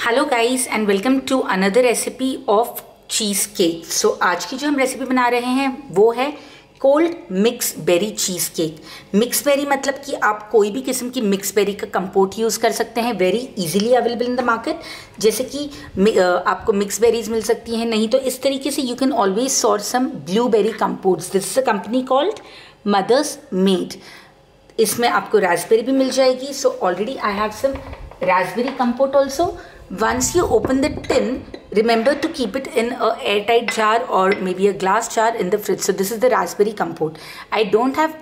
Hello guys and welcome to another recipe of cheesecake. So आज की जो हम रेसिपी बना रहे हैं वो है cold mix berry cheese cake. Mix berry मतलब कि आप कोई भी किस्म की मिक्स बेरी का कंपोट यूज़ कर सकते हैं, very easily available in the market. जैसे कि आपको मिक्स बेरीज मिल सकती हैं, नहीं तो इस तरीके से you can always source some blueberry compotes. This is a company called mother's made. इसमें आपको रास्पबेरी भी मिल जाएगी। So already I have some raspberry compote also. Once you open the tin, remember to keep it in a airtight jar or maybe a glass jar in the fridge. So this is the raspberry compote. I don't have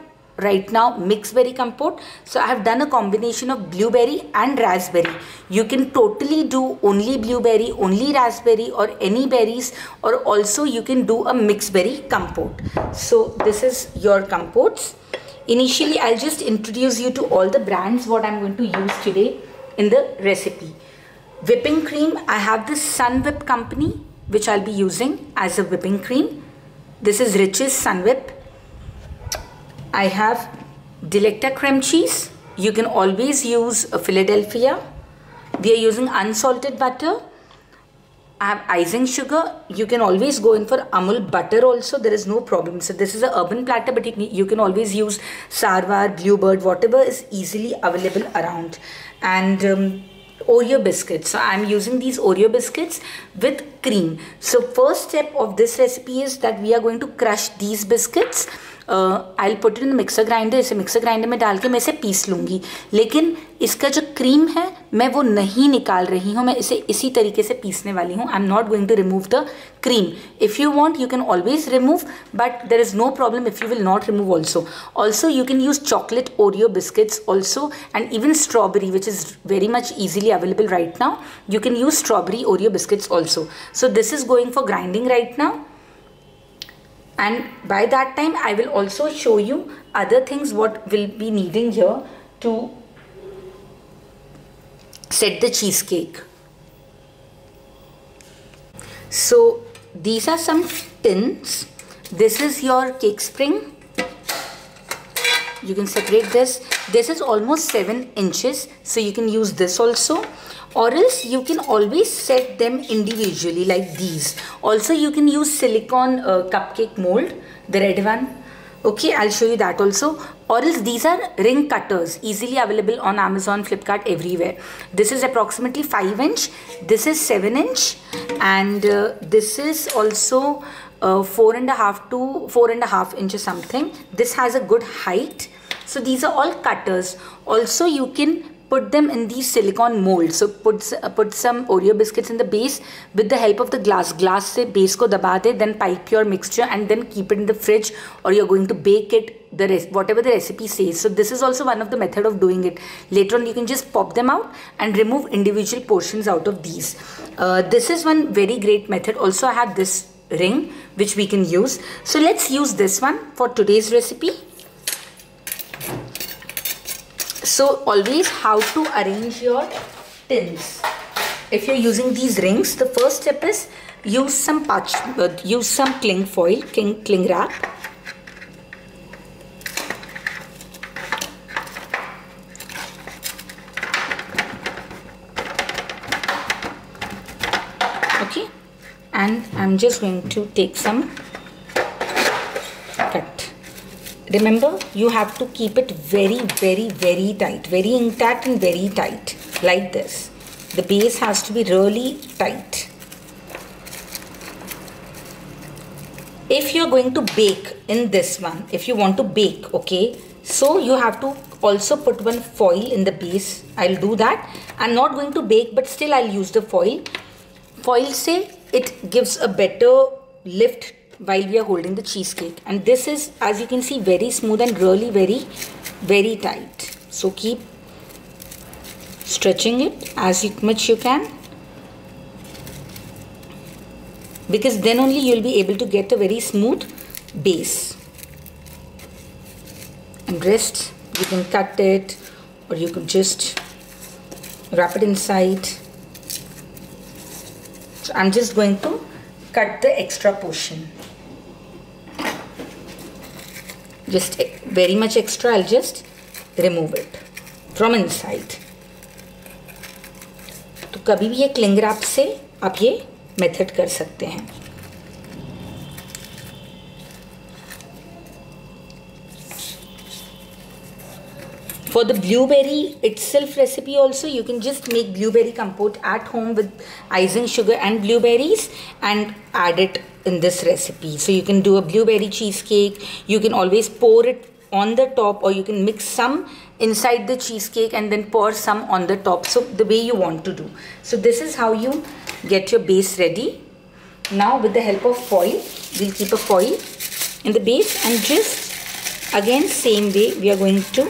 right now mixed berry compote, so I have done a combination of blueberry and raspberry. You can totally do only blueberry, only raspberry, or any berries, or also you can do a mixed berry compote. So this is your compotes. Initially I'll just introduce you to all the brands what I'm going to use today in the recipe. Whipping cream, I have this Sunwhip company which I'll be using as a whipping cream. This is Rich's Sunwhip. I have Delecta cream cheese. You can always use a Philadelphia. We are using unsalted butter. I have icing sugar. You can always go in for Amul butter also. There is no problem. So this is a urban platter, but you can always use Sarwar, Bluebird, whatever is easily available around. And Oreo biscuits. So I'm using these Oreo biscuits with cream. So first step of this recipe is that we are going to crush these biscuits. I'll put it in mixer grinder. इसे mixer grinder में डाल के मैं इसे piece लूँगी, लेकिन इसका जो क्रीम है मैं वो नहीं निकाल रही हूँ, मैं इसे इसी तरीके से पीसने वाली हूँ. I am not going to remove the cream. If you want you can always remove, but there is no problem if you will not remove also. Also you can use chocolate Oreo biscuits also, and even strawberry which is very much easily available right now. You can use strawberry Oreo biscuits also. So this is going for grinding right now. And by that time I will also show you other things what will be needing here to set the cheesecake. So these are some tins. This is your cake spring. You can separate this. This is almost 7 inches, so you can use this also, or else you can always set them individually like these. Also you can use silicone cupcake mold, the red one. Okay, I'll show you that also. Or else these are ring cutters, easily available on Amazon, Flipkart, everywhere. This is approximately 5 inch. This is 7 inch, and this is also 4.5 to 4.5 inches something. This has a good height. So these are all cutters. Also you can put them in these silicone molds. So put some Oreo biscuits in the base with the help of the glass से base को दबा दे, then pipe your mixture and then keep it in the fridge, or you're going to bake it whatever the recipe says. So this is also one of the method of doing it. Later on you can just pop them out and remove individual portions out of these. This is one very great method. Also I have this ring which we can use. So let's use this one for today's recipe. So always how to arrange your tins. If you're using these rings, the first step is use some cling foil, cling wrap. Okay, and I'm just going to take some cut. Remember, you have to keep it very, very, very tight, very intact and very tight, like this. The base has to be really tight. If you're going to bake in this one, if you want to bake, okay, so you have to also put one foil in the base. I'll do that. I'm not going to bake, but still I'll use the foil. Foil say it gives a better lift while we are holding the cheesecake, and this is, as you can see, very smooth and really very, very tight. So keep stretching it as much you can, because then only you'll be able to get a very smooth base. And rest you can cut it, or you could just wrap it inside. So I'm just going to cut the extra portion. Just very much extra, I'll just remove it from inside. तो कभी भी ये cling wrap से आप ये method कर सकते हैं। For the blueberry itself recipe also, you can just make blueberry compote at home with icing sugar and blueberries and add it in this recipe. So you can do a blueberry cheesecake. You can always pour it on the top, or you can mix some inside the cheesecake and then pour some on the top. So the way you want to do. So this is how you get your base ready. Now with the help of foil, we'll keep a foil in the base, and just again same way we are going to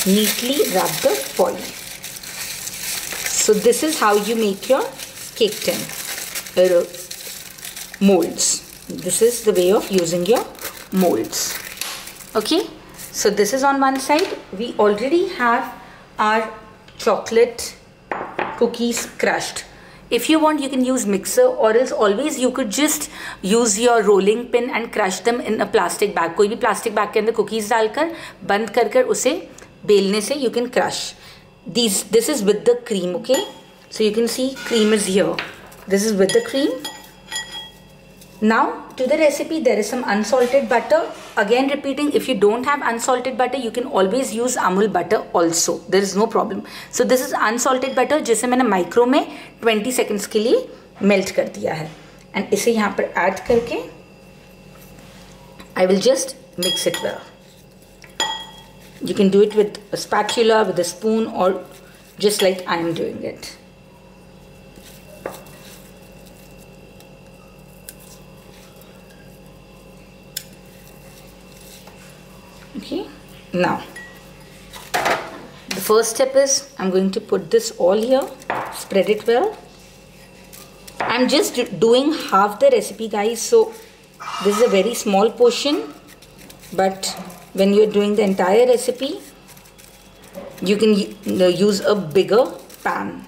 neatly wrap the foil. So this is how you make your cake tin molds. This is the way of using your molds. Okay, so this is on one side. We already have our chocolate cookies crushed. If you want, you can use mixer, or else always you could just use your rolling pin and crush them in a plastic bag. कोई भी plastic bag के अंदर cookies डालकर बंद कर कर उसे बेलने से you can crush these. This is with the cream. Okay, so you can see cream is here. This is with the cream. Now to the recipe, there is some unsalted butter. Again repeating, if you don't have unsalted butter, you can always use Amul butter also. There is no problem. So this is unsalted butter जिसे मैंने micro में 20 seconds के लिए melt कर दिया है, and इसे यहाँ पर ऐड करके I will just mix it well. You can do it with a spatula, with a spoon, or just like I am doing it. Okay, now the first step is I'm going to put this all here, spread it well. I'm just doing half the recipe, guys, so this is a very small portion, but when you're doing the entire recipe, you can use a bigger pan.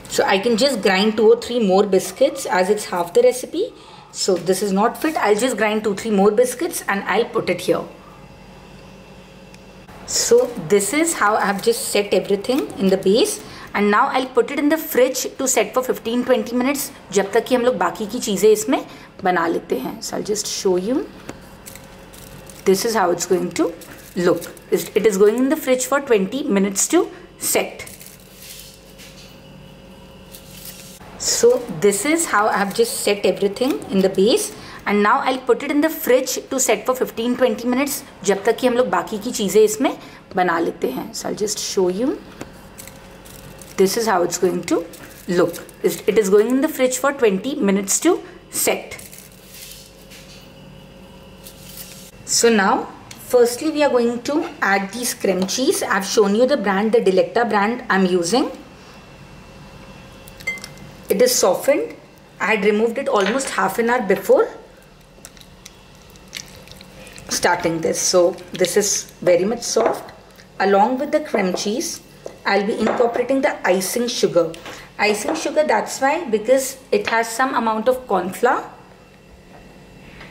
So I can just grind 2 or 3 more biscuits, as it's half the recipe. So this is not fit. I'll just grind 2-3 more biscuits and I'll put it here. So this is how I have just set everything in the base. And now I'll put it in the fridge to set for 15-20 minutes, जब तक कि हम लोग बाकी की चीज़ें इसमें बना लेते हैं. So I'll just show you. This is how it's going to look. It is going in the fridge for 20 minutes to set. So this is how I have just set everything in the base. And now I'll put it in the fridge to set for 15-20 minutes, जब तक कि हम लोग बाकी की चीज़ें इसमें बना लेते हैं. So I'll just show you. This is how it's going to look. It is going in the fridge for 20 minutes to set. So now, firstly we are going to add these cream cheese. I've shown you the brand, the Delecta brand I'm using. It is softened. I had removed it almost half an hour before starting this. So this is very much soft. Along with the cream cheese, I'll be incorporating the icing sugar. Icing sugar, that's why, because it has some amount of corn flour.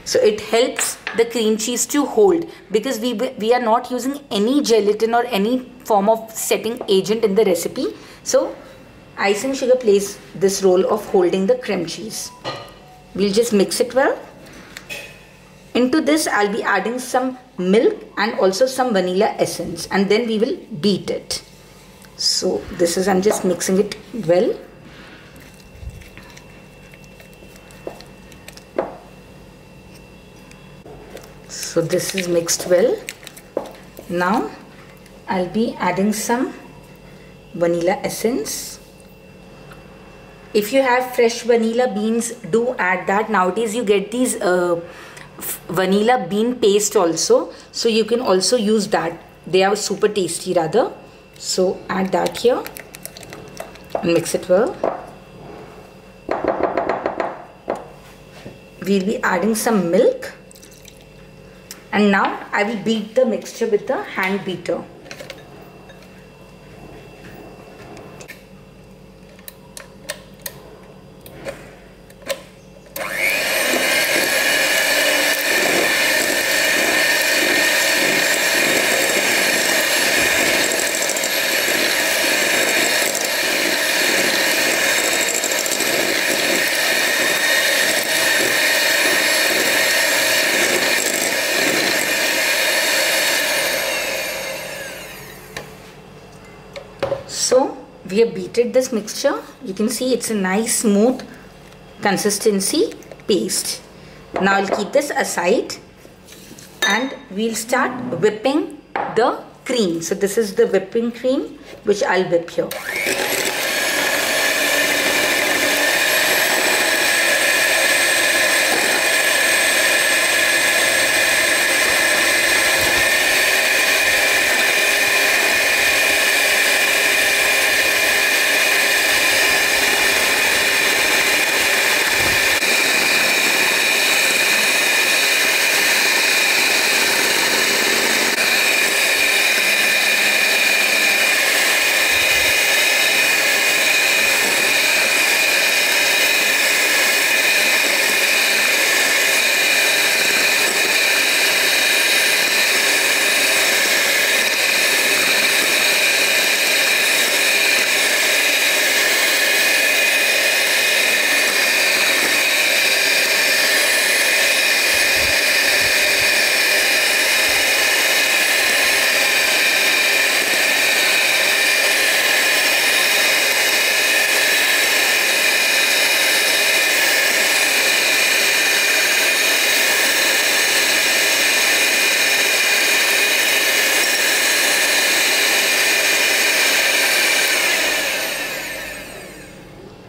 So it helps the cream cheese to hold, because we are not using any gelatin or any form of setting agent in the recipe. So icing sugar plays this role of holding the cream cheese. We'll just mix it well. Into this, I'll be adding some milk and also some vanilla essence, and then we will beat it. So this is, I'm just mixing it well. So this is mixed well. Now I'll be adding some vanilla essence. If you have fresh vanilla beans, do add that. Nowadays you get these vanilla bean paste also, so you can also use that. They are super tasty rather. So add that here and mix it well. We'll be adding some milk, and now I will beat the mixture with the hand beater. So we have beaten this mixture. You can see it's a nice smooth consistency paste. Now I'll keep this aside and we'll start whipping the cream. So this is the whipping cream which I'll whip here.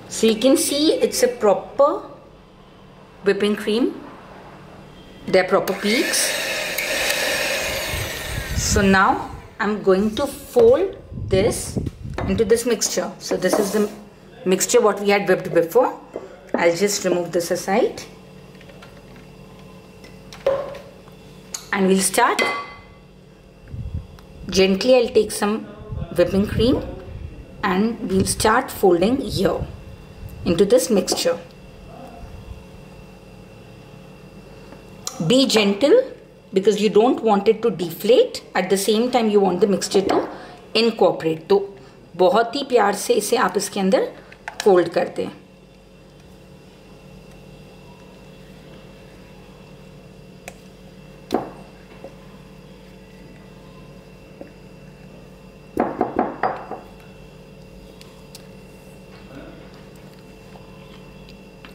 So you can see it's a proper whipping cream. They're proper peaks. So now I'm going to fold this into this mixture. So this is the mixture what we had whipped before. I'll just remove this aside. And we'll start. Gently I'll take some whipping cream and we'll start folding here into this mixture. Be gentle because you don't want it to deflate. At the same time you want the mixture to incorporate. तो बहुत ही प्यार से इसे आप इसके अंदर fold कर दें.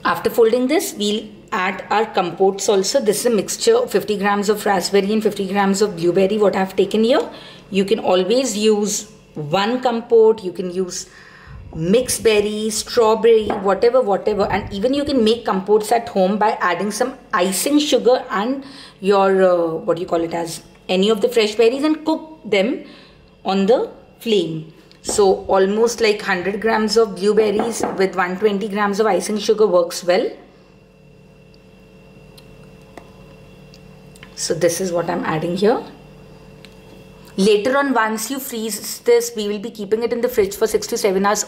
After folding this, we'll add our compotes also. This is a mixture of 50 grams of raspberry and 50 grams of blueberry what I've taken here. You can always use one compote. You can use mixed berry, strawberry, whatever. And even you can make compotes at home by adding some icing sugar and your, what do you call it as, any of the fresh berries and cook them on the flame. So almost like 100 grams of blueberries with 120 grams of icing sugar works well. So this is what I'm adding here. Later on, once you freeze this, we will be keeping it in the fridge for 6 to 7 hours.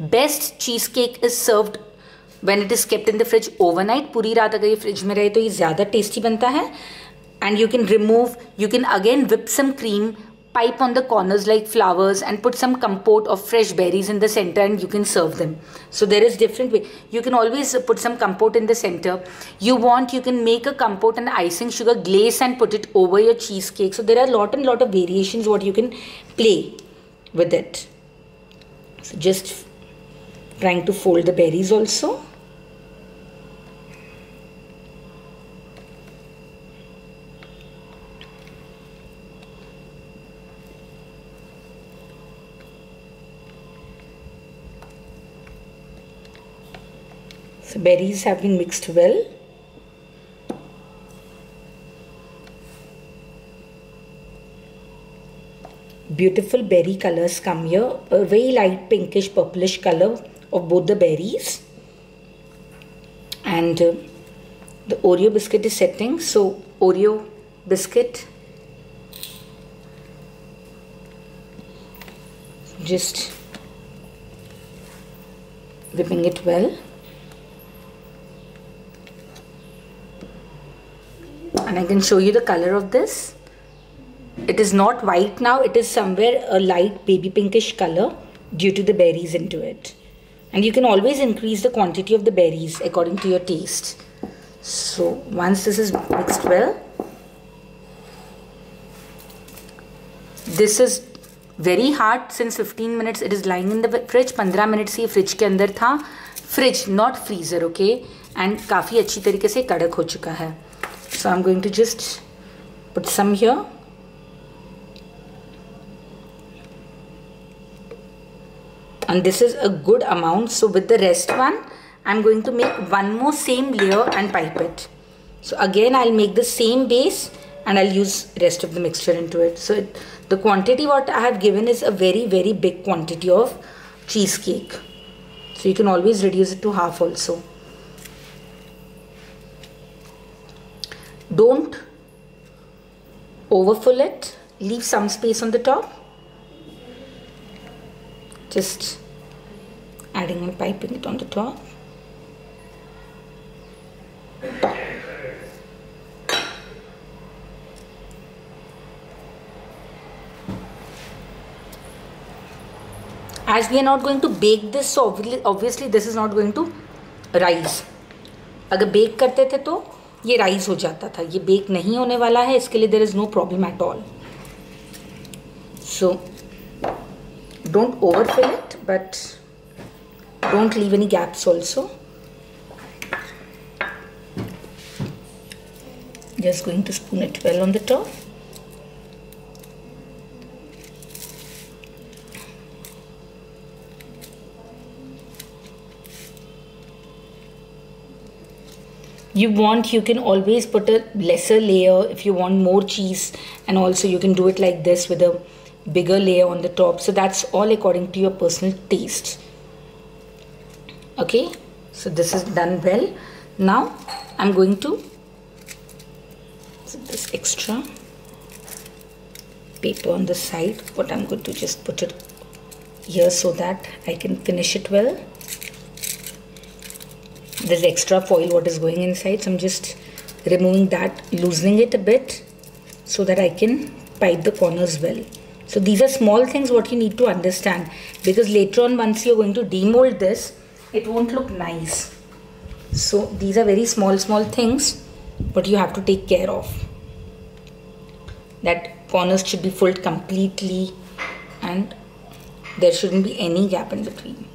Best cheesecake is served when it is kept in the fridge overnight. पूरी रात अगर ये fridge में रहे तो ये ज़्यादा tasty बनता है. And you can remove, you can again whip some cream, pipe on the corners like flowers and put some compote of fresh berries in the center and you can serve them. So there is different way. You can always put some compote in the center. You can make a compote and icing sugar glaze and put it over your cheesecake. So there are a lot of variations what you can play with it. So just trying to fold the berries also. So berries have been mixed well. Beautiful berry colors come here. A very light pinkish purplish color of both the berries. And the Oreo biscuit is setting. So Oreo biscuit. Just whipping it well. And I can show you the color of this. It is not white now, it is somewhere a light baby pinkish color due to the berries into it. And you can always increase the quantity of the berries according to your taste. So once this is mixed well, this is very hard since 15 minutes it is lying in the fridge. 15 minute से ये fridge के अंदर था. Fridge not freezer, okay. And काफ़ी अच्छी तरीके से कड़क हो चुका है. So I am going to just put some here. And this is a good amount. So with the rest one, I'm going to make one more same layer and pipe it. So again, I'll make the same base and I'll use rest of the mixture into it. So the quantity what I have given is a very, very big quantity of cheesecake. So you can always reduce it to half also. Don't overfill it. Leave some space on the top. Just adding and piping it on the top. As we are not going to bake this, so obviously this is not going to rise. अगर bake करते थे तो ये rise हो जाता था. ये bake नहीं होने वाला है, इसके लिए there is no problem at all. So don't overfill it, but don't leave any gaps also. Just going to spoon it well on the top. You can always put a lesser layer if you want more cheese, and also you can do it like this with a bigger layer on the top. So that's all according to your personal taste. Okay, so this is done well. Now I'm going to put this extra paper on the side, but I'm going to just put it here so that I can finish it well. There's extra foil what is going inside, so I'm just removing that, loosening it a bit so that I can pipe the corners well. So these are small things what you need to understand, because later on once you're going to demold this, it won't look nice. So these are very small things but you have to take care of. That corners should be filled completely and there shouldn't be any gap in between.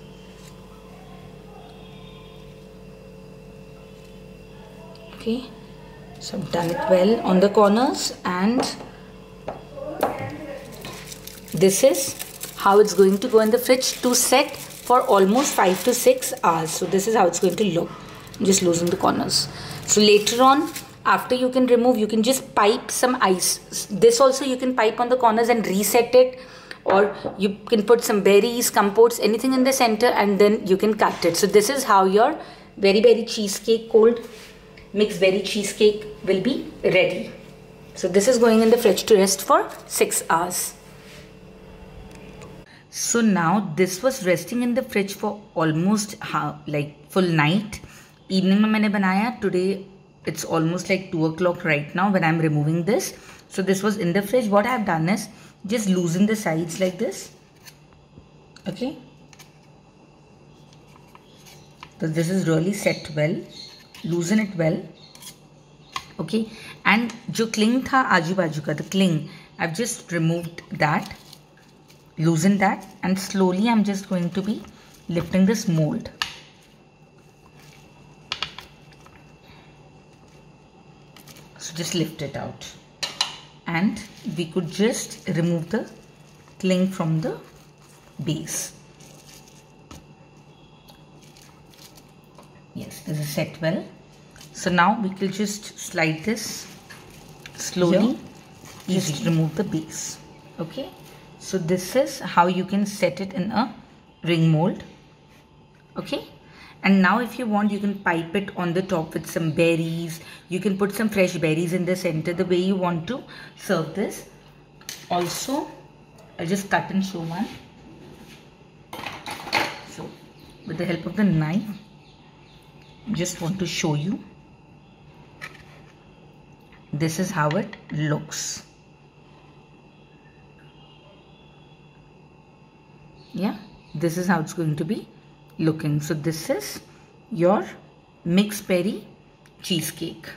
Okay, so I've done it well on the corners, and this is how it's going to go in the fridge to set for almost 5 to 6 hours. So this is how it's going to look. I'm just loosening the corners. So later on, after you can remove, you can just pipe some ice. This also you can pipe on the corners and reset it, or you can put some berries, compotes, anything in the center, and then you can cut it. So this is how your very berry cheesecake, cold mixed berry cheesecake will be ready. So this is going in the fridge to rest for 6 hours. So now this was resting in the fridge for almost full night. Evening में मैंने बनाया. Today it's almost like 2 o'clock right now when I'm removing this. So this was in the fridge. What I have done is just loosen the sides like this. Okay. So this is really set well. Loosen it well. Okay. And जो cling था आजू बाजू का, the cling, I've just removed that. Loosen that, and slowly I'm just going to be lifting this mold. So just lift it out, and we could just remove the cling from the base. Yes, this is set well. So now we will just slide this slowly. Just remove the base. Okay. So this is how you can set it in a ring mold. Okay. And now if you want, you can pipe it on the top with some berries. You can put some fresh berries in the center, the way you want to serve this. Also, I'll just cut and show one. So with the help of the knife, I just want to show you. This is how it looks. Yeah, this is how it's going to be looking. So this is your mixed berry cheesecake.